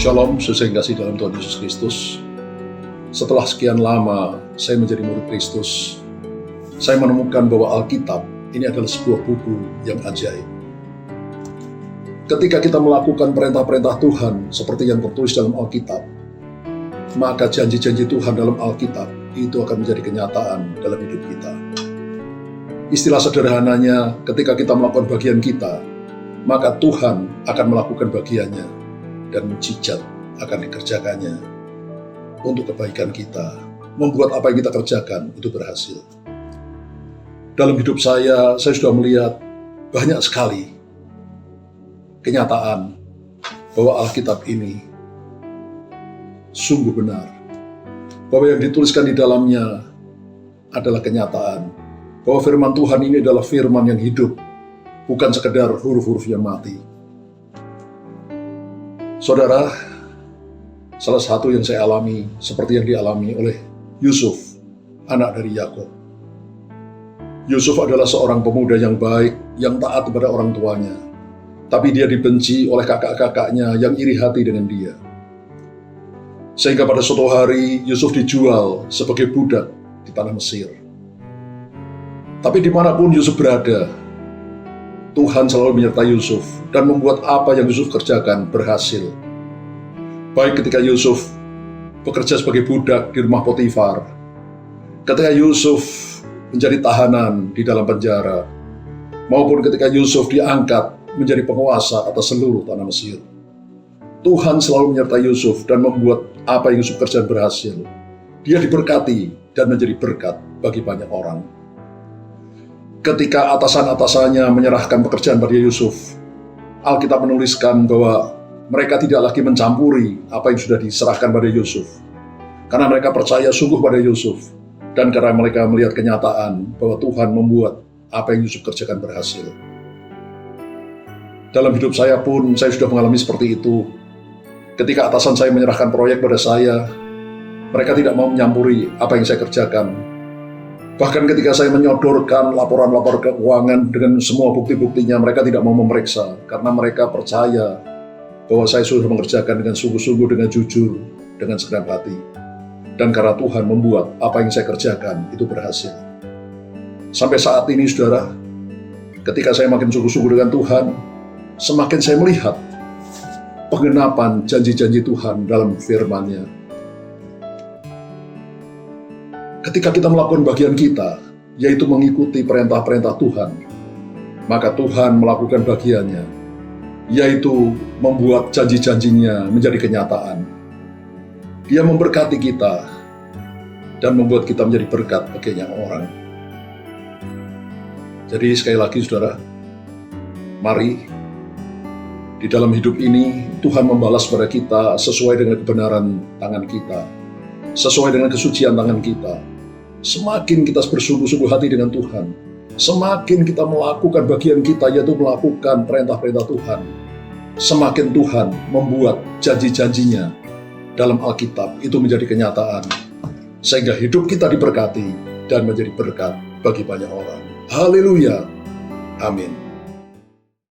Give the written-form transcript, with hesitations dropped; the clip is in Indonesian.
Shalom, sesuai yang kasih dalam Tuhan Yesus Kristus. Setelah sekian lama saya menjadi murid Kristus, saya menemukan bahwa Alkitab ini adalah sebuah buku yang ajaib. Ketika kita melakukan perintah-perintah Tuhan seperti yang tertulis dalam Alkitab, maka janji-janji Tuhan dalam Alkitab itu akan menjadi kenyataan dalam hidup kita. Istilah sederhananya, ketika kita melakukan bagian kita, maka Tuhan akan melakukan bagiannya, dan mujizat akan dikerjakannya untuk kebaikan kita, membuat apa yang kita kerjakan itu berhasil. Dalam hidup saya sudah melihat banyak sekali kenyataan bahwa Alkitab ini sungguh benar, bahwa yang dituliskan di dalamnya adalah kenyataan, bahwa firman Tuhan ini adalah firman yang hidup, bukan sekedar huruf-huruf yang mati. Saudara, salah satu yang saya alami seperti yang dialami oleh Yusuf, anak dari Yakub. Yusuf adalah seorang pemuda yang baik, yang taat kepada orang tuanya. Tapi dia dibenci oleh kakak-kakaknya yang iri hati dengan dia. Sehingga pada suatu hari Yusuf dijual sebagai budak di tanah Mesir. Tapi dimanapun Yusuf berada, Tuhan selalu menyertai Yusuf dan membuat apa yang Yusuf kerjakan berhasil. Baik ketika Yusuf bekerja sebagai budak di rumah Potifar, ketika Yusuf menjadi tahanan di dalam penjara, maupun ketika Yusuf diangkat menjadi penguasa atas seluruh tanah Mesir. Tuhan selalu menyertai Yusuf dan membuat apa yang Yusuf kerjakan berhasil. Dia diberkati dan menjadi berkat bagi banyak orang. Ketika atasan-atasannya menyerahkan pekerjaan pada Yusuf, Alkitab menuliskan bahwa mereka tidak lagi mencampuri apa yang sudah diserahkan pada Yusuf, karena mereka percaya sungguh pada Yusuf, dan karena mereka melihat kenyataan bahwa Tuhan membuat apa yang Yusuf kerjakan berhasil. Dalam hidup saya pun, saya sudah mengalami seperti itu. Ketika atasan saya menyerahkan proyek pada saya, mereka tidak mau mencampuri apa yang saya kerjakan. Bahkan ketika saya menyodorkan laporan-laporan keuangan dengan semua bukti-buktinya, mereka tidak mau memeriksa, karena mereka percaya bahwa saya sudah mengerjakan dengan sungguh-sungguh, dengan jujur, dengan segenap hati. Dan karena Tuhan membuat apa yang saya kerjakan itu berhasil. Sampai saat ini, saudara, ketika saya makin sungguh-sungguh dengan Tuhan, semakin saya melihat penggenapan janji-janji Tuhan dalam firman-Nya. Ketika kita melakukan bagian kita, yaitu mengikuti perintah-perintah Tuhan, maka Tuhan melakukan bagiannya, yaitu membuat janji-janjinya menjadi kenyataan. Dia memberkati kita dan membuat kita menjadi berkat bagi banyak orang. Jadi sekali lagi saudara, mari di dalam hidup ini Tuhan membalas pada kita sesuai dengan kebenaran tangan kita, sesuai dengan kesucian tangan kita. Semakin kita bersungguh-sungguh hati dengan Tuhan, semakin kita melakukan bagian kita, yaitu melakukan perintah-perintah Tuhan, semakin Tuhan membuat janji-janjinya dalam Alkitab itu menjadi kenyataan, sehingga hidup kita diberkati dan menjadi berkat bagi banyak orang. Haleluya, amin.